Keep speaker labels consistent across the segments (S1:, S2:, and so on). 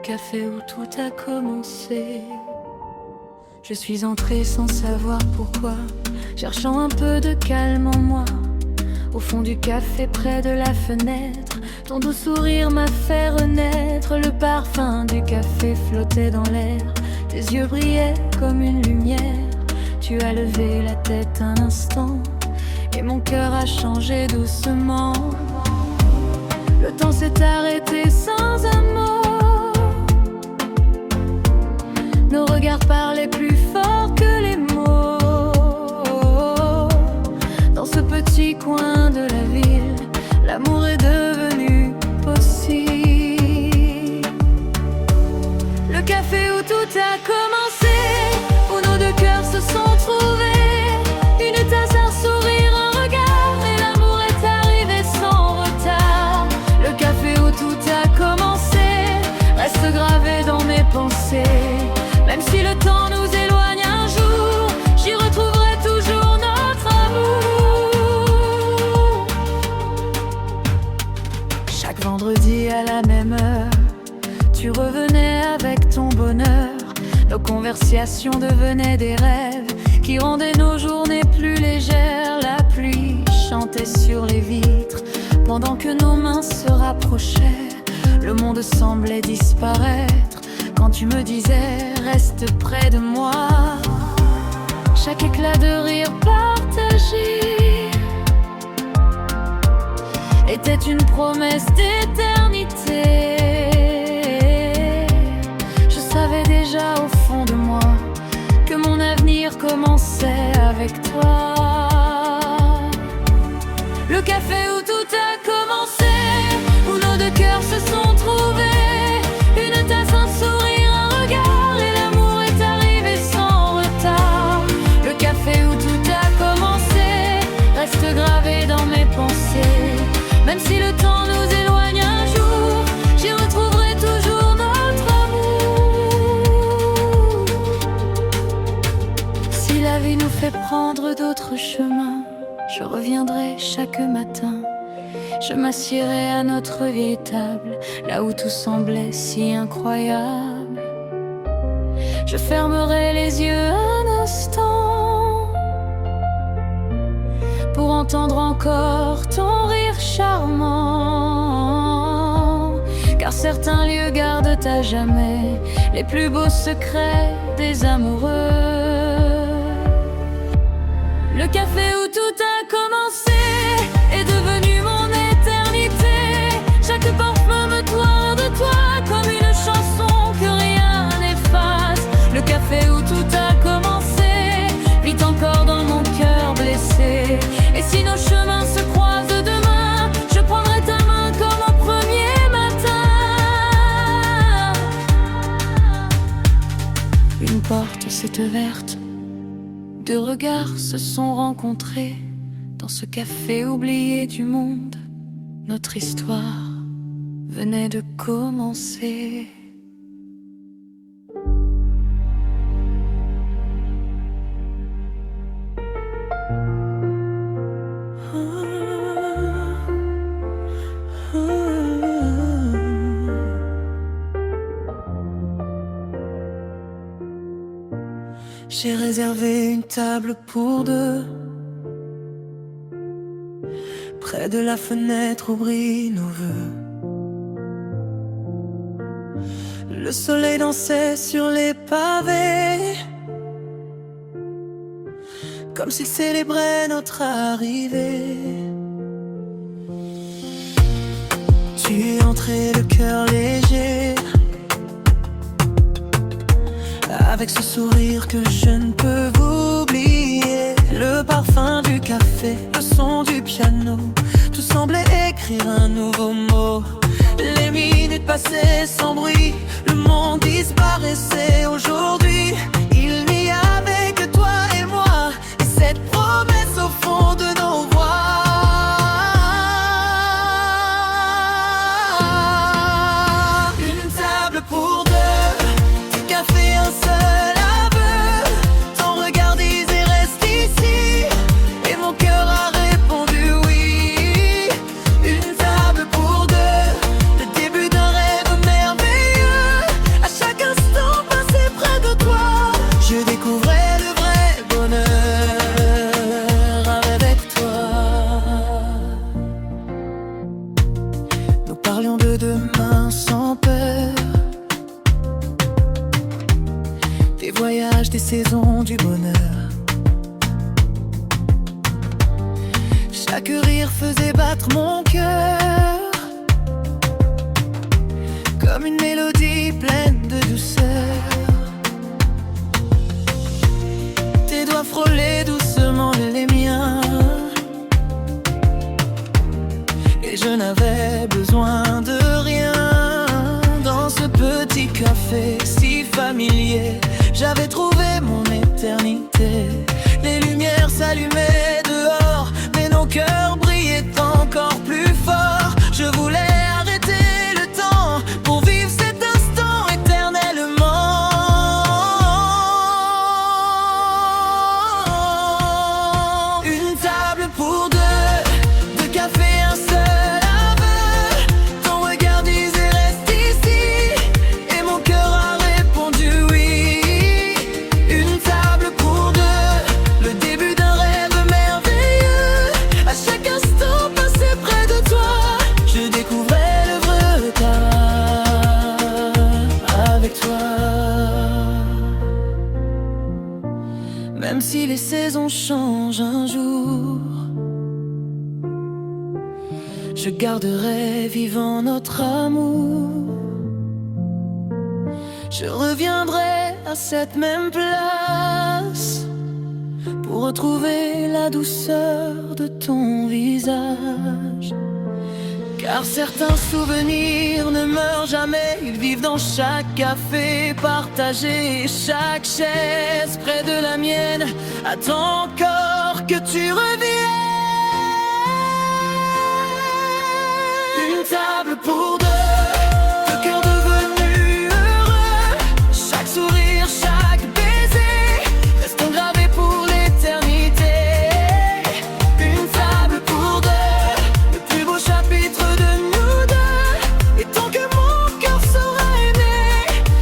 S1: café où tout a commencé. Je suis entrée sans savoir pourquoi, cherchant un peu de calme en moi. Au fond du café près de la fenêtre, ton doux sourire m'a fait renaître. Le parfum du café flottait dans l'air, tes yeux brillaient comme une lumière. Tu as levé la tête un instant et mon cœur a changé doucement. Le temps s'est arrêté sans un mot. Nos regards parlaient plus fort que les mots. Dans ce petit coin de la ville, l'amour est devenu possible. Le café où tout a commencé, où nos deux cœurs se sont trouvés. Une tasse, un sourire, un regard, et l'amour est arrivé sans retard. Le café où tout a commencé reste gravé dans mes pensées. Même si le temps nous éloigne un jour, j'y retrouverai toujours notre amour. Chaque vendredi à la même heure, tu revenais avec ton bonheur. Nos conversations devenaient des rêves qui rendaient nos journées plus légères. La pluie chantait sur les vitres pendant que nos mains se rapprochaient. Le monde semblait disparaître quand tu me disais reste près de moi. Chaque éclat de rire partagé était une promesse d'éternité. Je savais déjà au fond de moi que mon avenir commençait avec toi. Le café où tout a commencé, où nos deux cœurs se sont trouvés. Une tasse, un sourire, un regard, et l'amour est arrivé sans retard. Le café où tout a commencé reste gravé dans mes pensées. Même si le temps nous éloigne un jour, j'y retrouverai toujours notre amour. Si la vie nous fait prendre d'autres chemins, je reviendrai chaque matin. Je m'assierai à notre vieille table, là où tout semblait si incroyable. Je fermerai les yeux un instant pour entendre encore ton rire charmant. Car certains lieux gardent à jamais les plus beaux secrets des amoureux. Le café où tout a commencé est devenu mon éternité. Chaque parfum me tourne de toi comme une chanson que rien n'efface. Le café où tout a commencé vit encore dans mon cœur blessé. Et si nos chemins se croisent demain, je prendrai ta main comme au premier matin. Une porte s'est ouverte, deux regards se sont rencontrés. Dans ce café oublié du monde, notre histoire venait de commencer. J'ai réservé une table pour deux, près de la fenêtre où brillent nos vœux. Le soleil dansait sur les pavés, comme s'il célébrait notre arrivée. Tu es entré le cœur léger, avec ce sourire que je ne peux oublier. Le parfum du café, le son du piano, tout semblait écrire un nouveau mot. Les minutes passaient sans bruit, le monde disparaissait. Aujourd'hui, il n'y avait que toi et moi, et cette promesse au fond de nos voix. Une table pour deux, du café un seul aveu. Ton regard disait reste ici, et mon cœur a répondu oui. Une table pour deux, le début d'un rêve merveilleux. Chaque rire faisait battre mon cœur comme une mélodie pleine de douceur. Tes doigts frôlaient doucement les miens et je n'avais besoin de rien. Dans ce petit café si familier, j'avais trouvé mon éternité. Les lumières s'allumaient dehors, mais nos cœurs brillaient encore plus fort. Je voulais arrêter le temps pour vivre cet instant éternellement. Une table pour deux café, un seul aveu. Ton regard disait reste ici, et mon cœur a répondu oui. Une table pour deux, le début d'un rêve merveilleux. À chaque instant passé près de toi, je découvrais l'œuvre d'art avec toi. Même si les saisons changent un jour, je garderai vivant notre amour. Je reviendrai à cette même place pour retrouver la douceur de ton visage. Car certains souvenirs ne meurent jamais, ils vivent dans chaque café partagé. Chaque chaise près de la mienne attend encore que tu reviennes. Une table pour deux cœurs devenus heureux. Chaque sourire, chaque baiser restent gravés pour l'éternité. Une table pour deux, le plus beau chapitre de nous deux. Et tant que mon cœur sera aimé,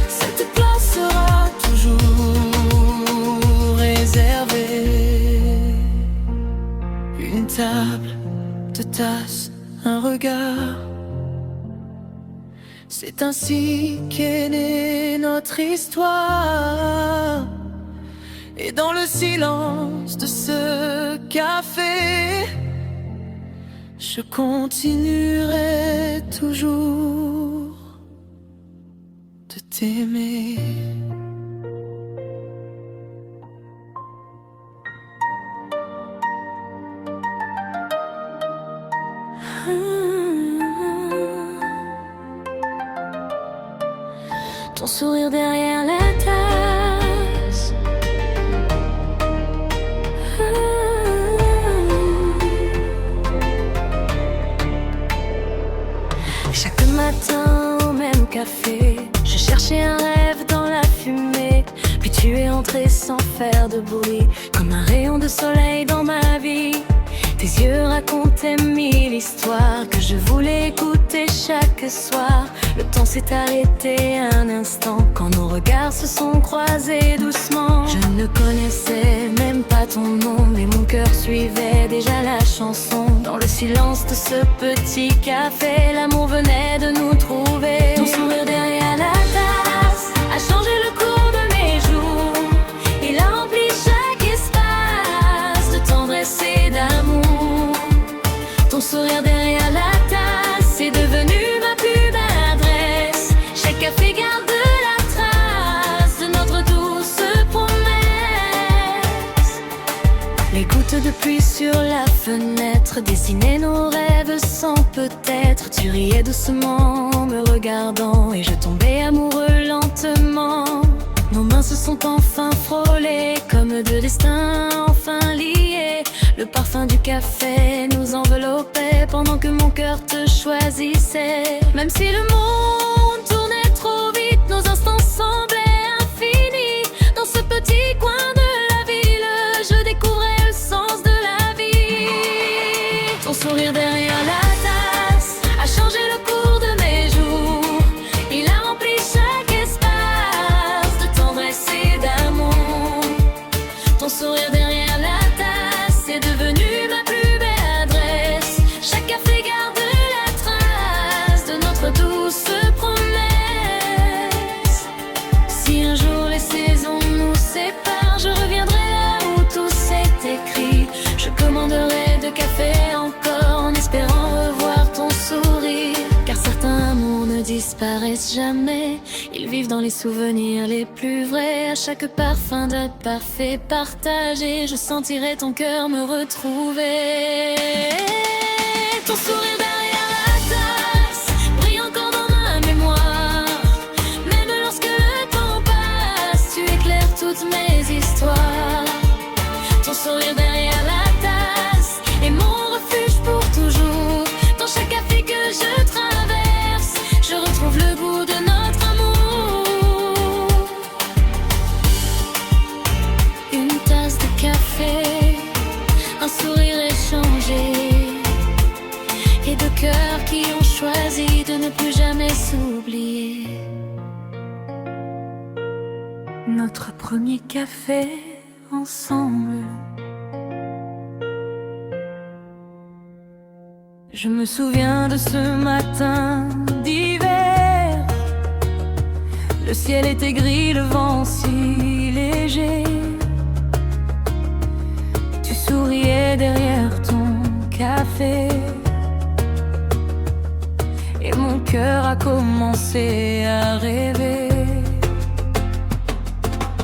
S1: cette place sera toujours réservée. Une table, deux tasses, un regard. C'est ainsi qu'est née notre histoire. Et dans le silence de ce café, je continuerai toujours de t'aimer. Ton sourire derrière la tasse. Chaque matin au même café, je cherchais un rêve dans la fumée. Puis tu es entré sans faire de bruit, comme un rayon de soleil dans ma vie. Tes yeux racontaient mille histoires que je voulais écouter chaque soir. Le temps s'est arrêté un instant quand nos regards se sont croisés doucement. Je ne connaissais même pas ton nom, mais mon cœur suivait déjà la chanson. Dans le silence de ce petit café, l'amour venait de nous trouver. Ton sourire derrière la tasse a changé le cours de mes jours. Il a rempli chaque espace de tendresse et d'amour. Ton sourire derrière la tasse est devenu ma pub adresse. Chaque café garde la trace de notre douce promesse. Les gouttes de pluie sur la fenêtre dessinaient nos rêves sans peut-être. Tu riais doucement en me regardant et je tombais amoureux lentement. Nos mains se sont enfin frôlées comme deux destins enfin liés. Le parfum du café nous enveloppait pendant que mon cœur te choisissait. Même si le monde tournait trop vite, nos instants semblaient infinis. Dans ce petit coin de la ville, je découvrais le sens de la vie. Ton sourire derrière la tasse a changé le cours de mes jours. Il a rempli chaque espace de tendresse et d'amour. Ton sourire derrière la tasse est devenu ma plus belle adresse. Chaque café garde la trace de notre douce promesse. Si un jour les saisons nous séparent, je reviendrai là où tout s'est écrit. Je commanderai de café en laissent jamais. Ils vivent dans les souvenirs les plus vrais. À chaque parfum de parfait partagé, je sentirai ton cœur me retrouver. Ton sourire derrière la tasse brille encore dans ma mémoire. Même lorsque le temps passe, tu éclaires toutes mes histoires. Ton sourire derrière la tasse est mon refuge pour toujours. Dans chaque café que je traverse, je retrouve le goût de notre amour. Une tasse de café, un sourire échangé, et deux cœurs qui ont choisi de ne plus jamais s'oublier. Notre premier café ensemble. Je me souviens de ce matin d'hiver. Le ciel était gris, le vent si léger. Tu souriais derrière ton café, et mon cœur a commencé à rêver.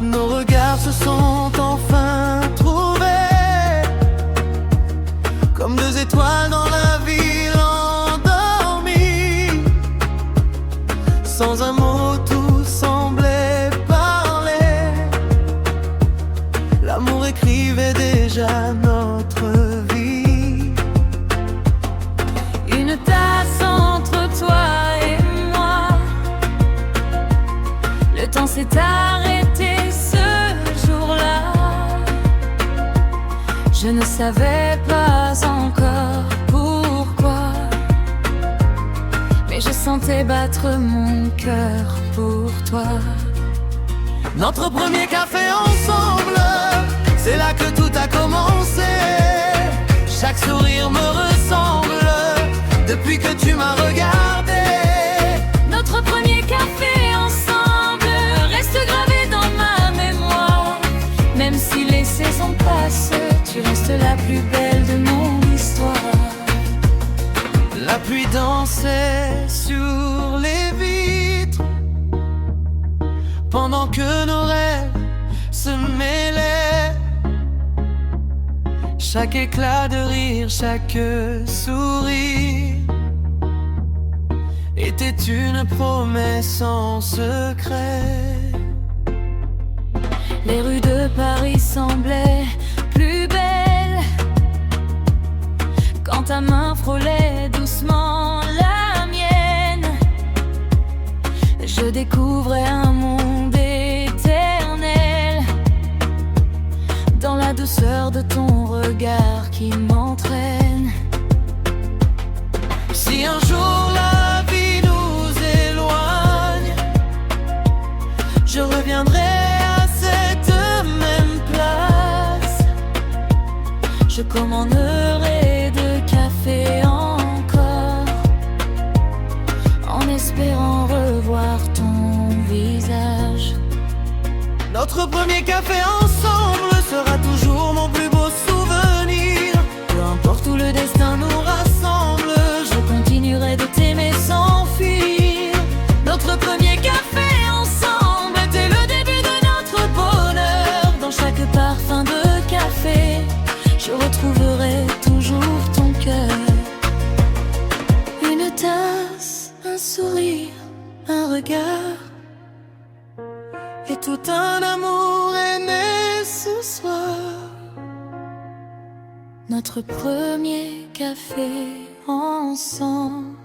S2: Nos regards se sont enfin trouvés, comme deux étoiles dans la ville endormie. Sans un mot, tout semblait parler. L'amour écrivait déjà notre vie.
S1: Une tasse entre toi et moi. Le temps s'est arrêté ce jour-là. Je ne savais pas encore pourquoi, mais je sentais battre mon cœur pour toi.
S2: Notre premier café ensemble, c'est là que tout a commencé. Chaque sourire me ressemble depuis que tu m'as regardé.
S1: Notre premier café ensemble reste gravé dans ma mémoire. Même si les saisons passent, tu restes la plus belle de mon histoire.
S2: La pluie dansait sur les vitres pendant que nos rêves se mêlaient. Chaque éclat de rire, chaque sourire était une promesse en secret.
S1: Les rues de Paris semblaient plus belles quand ta main frôlait doucement la mienne. Je découvrais un monde éternel dans la douceur de ton regard qui m'entraîne.
S2: Si un jour la vie nous éloigne, je reviendrai à cette même place.
S1: Je commanderai de café encore, en espérant revoir ton visage.
S2: Notre premier café ensemble sera toujours mon plus beau souvenir.
S1: Peu importe où le destin nous rassemble, je continuerai de t'aimer sans fuir. Notre premier café ensemble était le début de notre bonheur. Dans chaque parfum de café, je retrouverai toujours ton cœur. Une tasse, un sourire, un regard,
S2: et tout un amour est né ce soir.
S1: Notre premier café ensemble,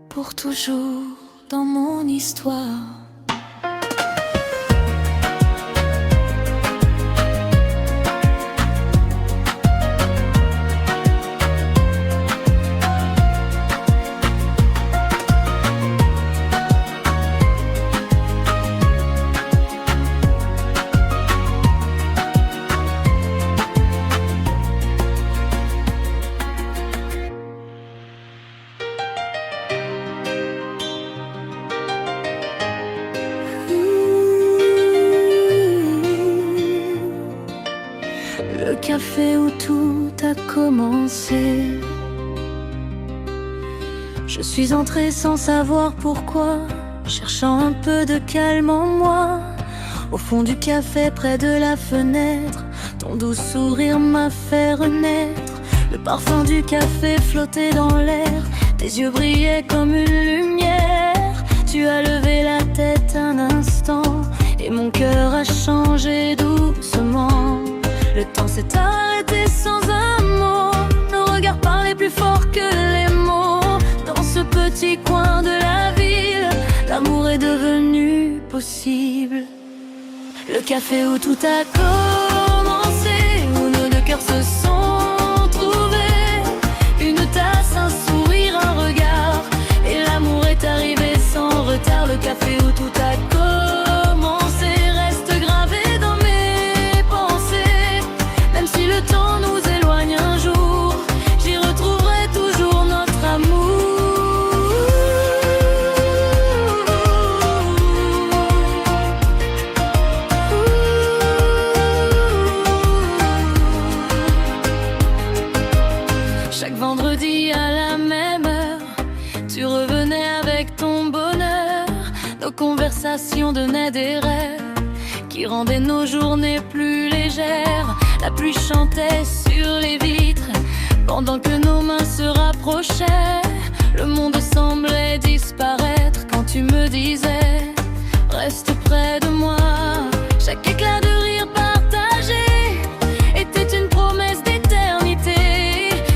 S1: pour toujours dans mon histoire. Le café où tout a commencé, Je suis entrée sans savoir pourquoi, cherchant un peu de calme en moi. Au fond du café près de la fenêtre, ton doux sourire m'a fait renaître. Le parfum du café flottait dans l'air, tes yeux brillaient comme une lumière. Tu as levé la tête un instant et mon cœur a changé doucement. Le temps s'est arrêté sans un mot, nos regards parlaient plus fort que les mots. Dans ce petit coin de la ville, l'amour est devenu possible. Le café où tout a commencé, où nos deux cœurs se sont trouvés. Une tasse, un sourire, un regard, et l'amour est arrivé sans retard. Le café où tout a commencé reste gravé dans mes pensées. Même si le temps nous éloigne un jour, j'y retrouverai toujours notre amour. Chaque vendredi à la même heure, tu revenais avec ton bonheur. Nos conversations donnaient des rêves qui rendaient nos journées plus légères. La pluie chantait sur les vitres pendant que nos mains se rapprochaient. Le monde semblait disparaître quand tu me disais reste près de moi. Chaque éclat de rire partagé était une promesse d'éternité.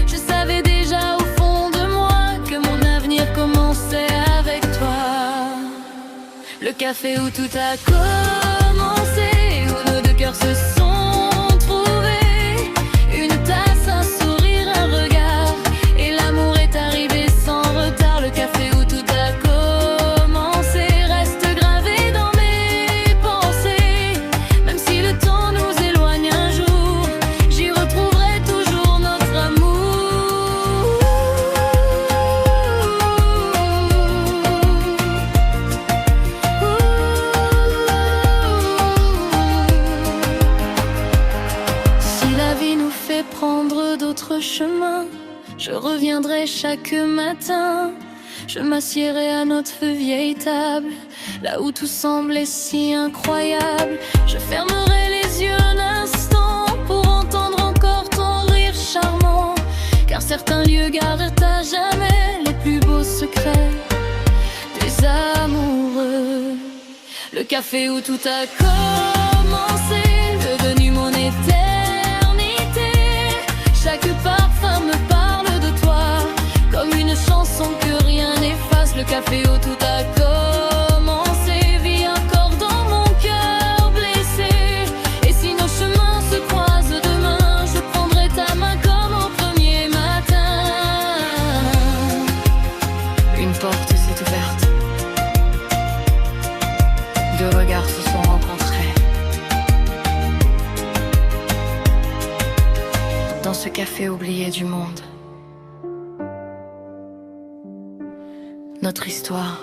S1: Je savais déjà au fond de moi que mon avenir commençait avec toi. Le café où tout a commencé, où nos deux cœurs se sont trouvés. Une tasse, un sourire, un regard, et l'amour est arrivé sans retard. Le café où tout a commencé reste gravé dans mes pensées. Même si le temps nous éloigne un jour, j'y retrouverai toujours notre amour. Si la vie nous fait prendre d'autres chemins, je reviendrai chaque matin. Je m'assiérai à notre vieille table, là où tout semblait si incroyable. Je fermerai les yeux un instant pour entendre encore ton rire charmant, car certains lieux gardent à jamais les plus beaux secrets des amoureux. Le café où tout a commencé, devenu mon éternité. Chaque parfum me parle de toi, comme une chanson que rien n'efface. Le café où tout a commencé vit encore dans mon cœur blessé. Et si nos chemins se croisent demain, je prendrai ta main comme au premier matin. Une porte s'est ouverte, deux regards se sont rencontrés. Dans ce café oublié du monde, notre histoire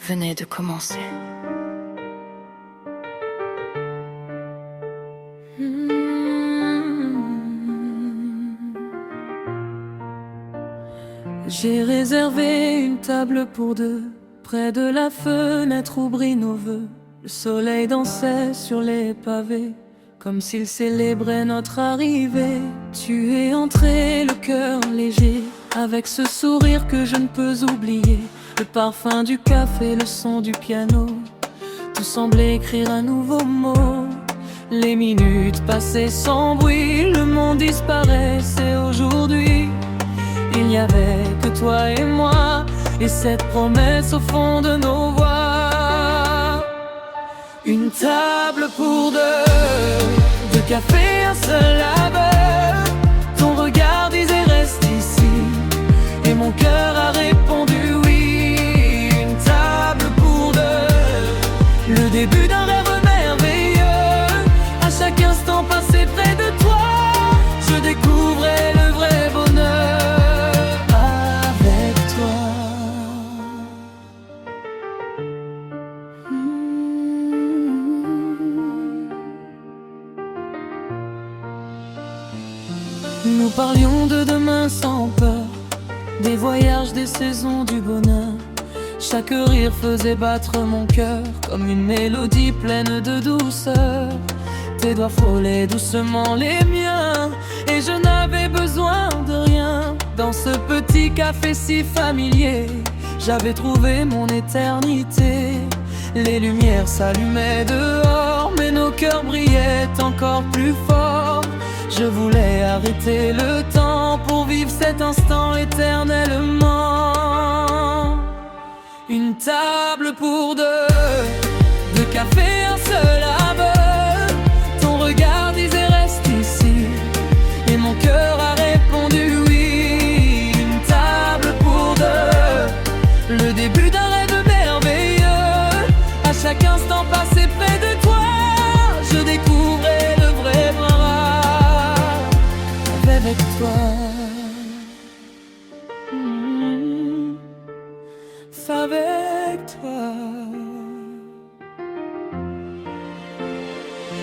S1: venait de commencer.
S3: J'ai réservé une table pour deux, près de la fenêtre où brillent nos vœux. Le soleil dansait sur les pavés, comme s'il célébrait notre arrivée. Tu es entré, le cœur léger, avec ce sourire que je ne peux oublier. Le parfum du café, le son du piano, tout semblait écrire un nouveau mot. Les minutes passaient sans bruit, le monde disparaissait aujourd'hui. Il n'y avait que toi et moi, et cette promesse au fond de nos voix. Une table pour deux cafés, un seul laveur. Ton regard disait reste ici, et mon cœur a répondu oui. Une table pour deux, le début d'un rêve merveilleux. À chaque instant passé près de toi, je découvrais le vrai bonheur avec toi. Nous parlions de demain sans peur, des voyages, des saisons, du bonheur. Chaque rire faisait battre mon cœur comme une mélodie pleine de douceur. Tes doigts frôlaient doucement les miens et je n'avais besoin de rien. Dans ce petit café si familier, j'avais trouvé mon éternité. Les lumières s'allumaient dehors, mais nos cœurs brillaient encore plus fort. Je voulais arrêter le temps pour vivre cet instant éternellement. Une table pour deux cafés, un seul aveu. Ton regard disait reste ici, et mon cœur a répondu oui. Une table pour deux, le début d'un rêve merveilleux. À chaque instant passé près de toi, je découvrais le vrai bras avec toi. Avec toi.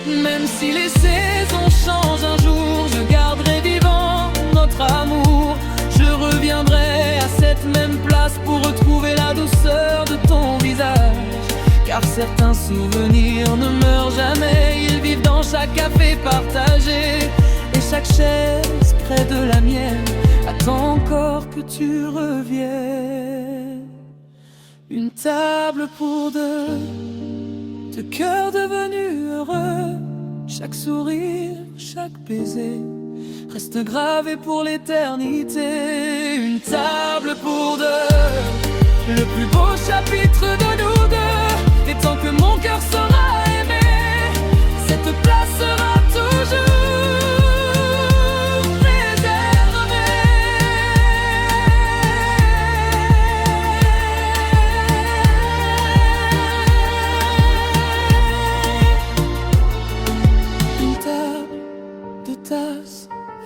S3: Même si les saisons changent un jour, je garderai vivant notre amour. Je reviendrai à cette même place pour retrouver la douceur de ton visage. Car certains souvenirs ne meurent jamais, ils vivent dans chaque café partagé. Et chaque chaise près de la mienne attend encore que tu reviennes. Une table pour deux cœurs devenus heureux. Chaque sourire, chaque baiser reste gravé pour l'éternité. Une table pour deux, le plus beau chapitre de nous deux. Et tant que mon cœur sera aimé, cette place sera toujours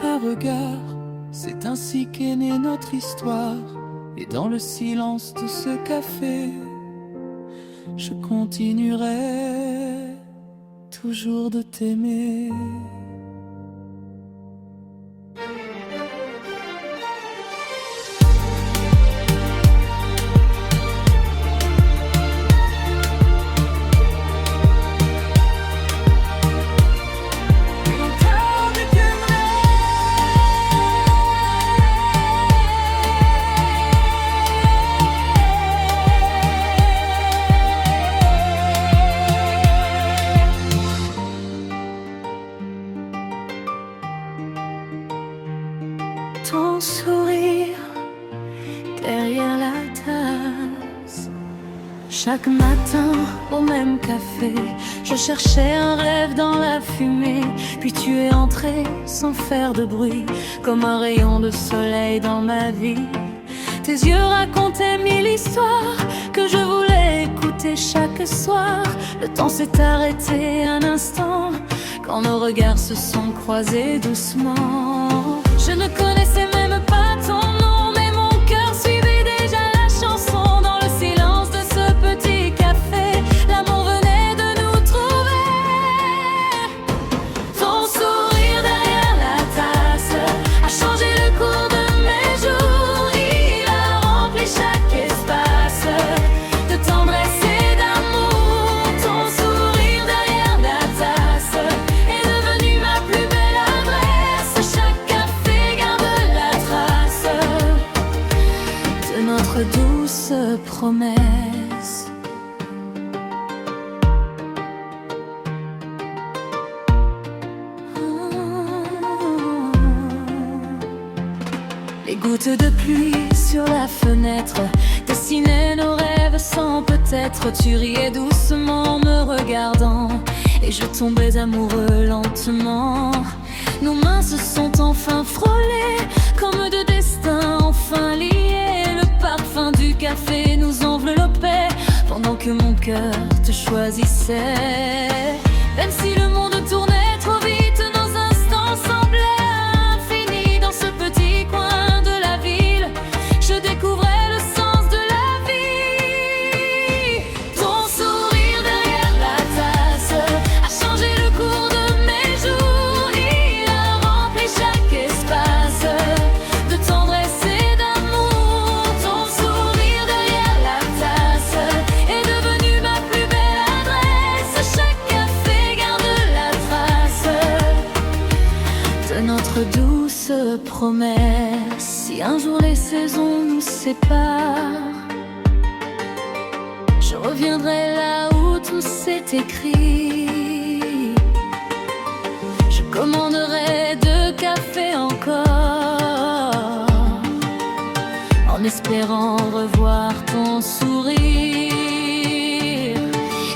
S3: un regard, c'est ainsi qu'est née notre histoire. Et dans le silence de ce café, je continuerai toujours de t'aimer.
S1: Ton sourire derrière la tasse. Chaque matin au même café, je cherchais un rêve dans la fumée. Puis tu es entré sans faire de bruit, comme un rayon de soleil dans ma vie. Tes yeux racontaient mille histoires que je voulais écouter chaque soir. Le temps s'est arrêté un instant quand nos regards se sont croisés doucement. Je ne connaissais même pas ton nom, mais mon cœur suivait déjà la chanson. Dans le silence de ce petit café, l'amour venait de nous trouver. Ton sourire derrière la tasse a changé le cours de mes jours. Il a rempli chaque espace de tendresse et d'amour. Ton sourire derrière la tasse est devenu ma plus belle adresse. Chaque café garde la trace de notre douce promesse. Les gouttes de pluie sur la fenêtre dessinaient nos rêves sans peut-être. Tu riais doucement en me regardant et je tombais amoureux lentement. Nos mains se sont enfin frôlées comme deux destins enfin liés. Le parfum du café nous enveloppait pendant que mon cœur te choisissait. Même si le monde tournait trop vite, nos instants semblaient infinis. Dans ce petit coin de la ville, je découvrais le sens de la vie. Ton sourire derrière la tasse a changé le cours de mes jours. Il a rempli chaque espace de tendresse et d'amour. douce promesse. Si un jour les saisons nous séparent, je reviendrai là où tout s'est écrit. Je commanderai 2 cafés encore, en espérant revoir ton sourire.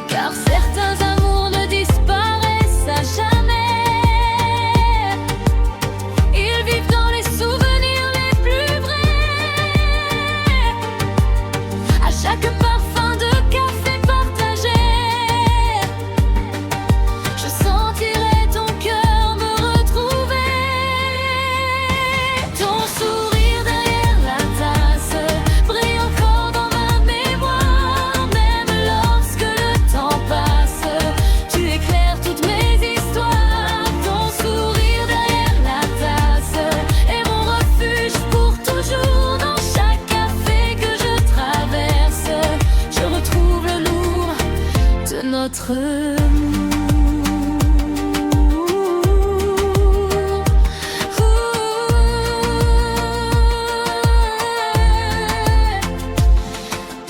S1: Car certains amours ne disparaissent à jamais. Ils vivent dans les souvenirs les plus vrais. À chaque parfum de café partagé, je sentirai ton cœur me retrouver. Ton sourire derrière la tasse brille encore dans ma mémoire. Même lorsque le temps passe, tu éclaires toutes mes histoires. Ton sourire derrière la tasse est mon refuge pour toujours. Dans chaque café que je traverse, je retrouve le lourd de notre amour.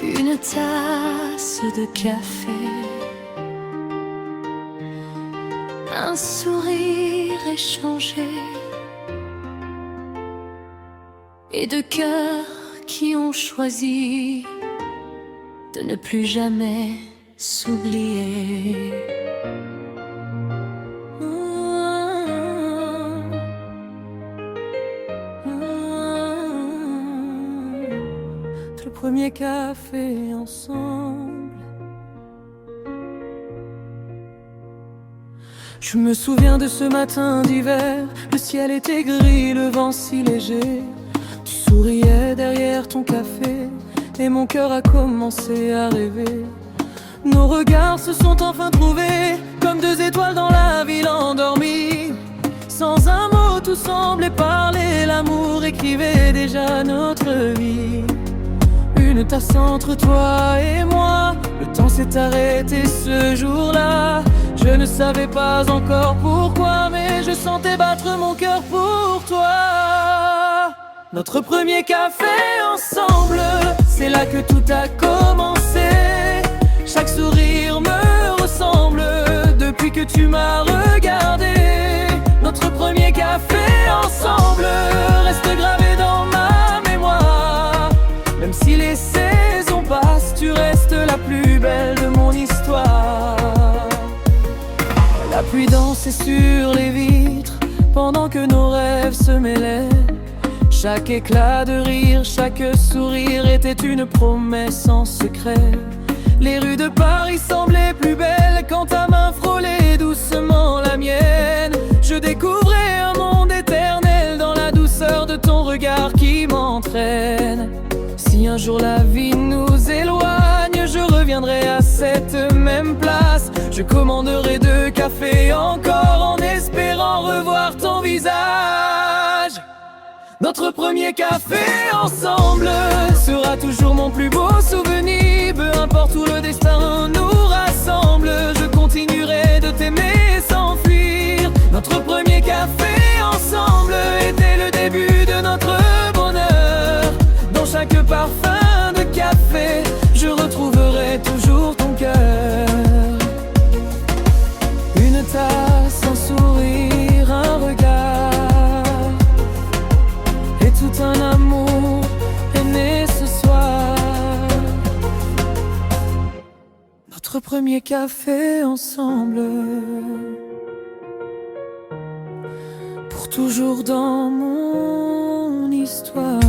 S1: Une tasse de café, un sourire échangé, et 2 cœurs qui ont choisi de ne plus jamais s'oublier.
S3: Le premier café ensemble. Je me souviens de ce matin d'hiver. Le ciel était gris, le vent si léger. Tu souriais derrière ton café, et mon cœur a commencé à rêver. Nos regards se sont enfin trouvés, comme 2 étoiles dans la ville endormie. Sans un mot, tout semblait parler. L'amour écrivait déjà notre vie. Une tasse entre toi et moi. Le temps s'est arrêté ce jour-là. Je ne savais pas encore pourquoi, mais je sentais battre mon cœur pour toi. Notre premier café ensemble, c'est là que tout a commencé. Chaque sourire me ressemble depuis que tu m'as regardé. Notre premier café ensemble reste gravé dans ma mémoire. Même si les saisons passent, tu restes la plus belle de mon histoire. La pluie dansait sur les vitres pendant que nos rêves se mêlaient. Chaque éclat de rire, chaque sourire était une promesse en secret. Les rues de Paris semblaient plus belles quand ta main frôlait doucement la mienne. Je découvrais un monde éternel dans la douceur de ton regard qui m'entraîne. Si un jour la vie nous éloigne, je reviendrai à cette même place. Je commanderai 2 cafés encore en espérant revoir ton visage. Notre premier café ensemble sera toujours mon plus beau souvenir. Peu importe où le destin nous rassemble, je continuerai de t'aimer sans fuir. Notre premier café ensemble était le début de notre bonheur. Dans chaque parfum de café, je retrouverai toujours ton cœur. Une tasse, un sourire, un regard, et tout un amour est né ce soir. Notre premier café ensemble, pour toujours dans mon histoire.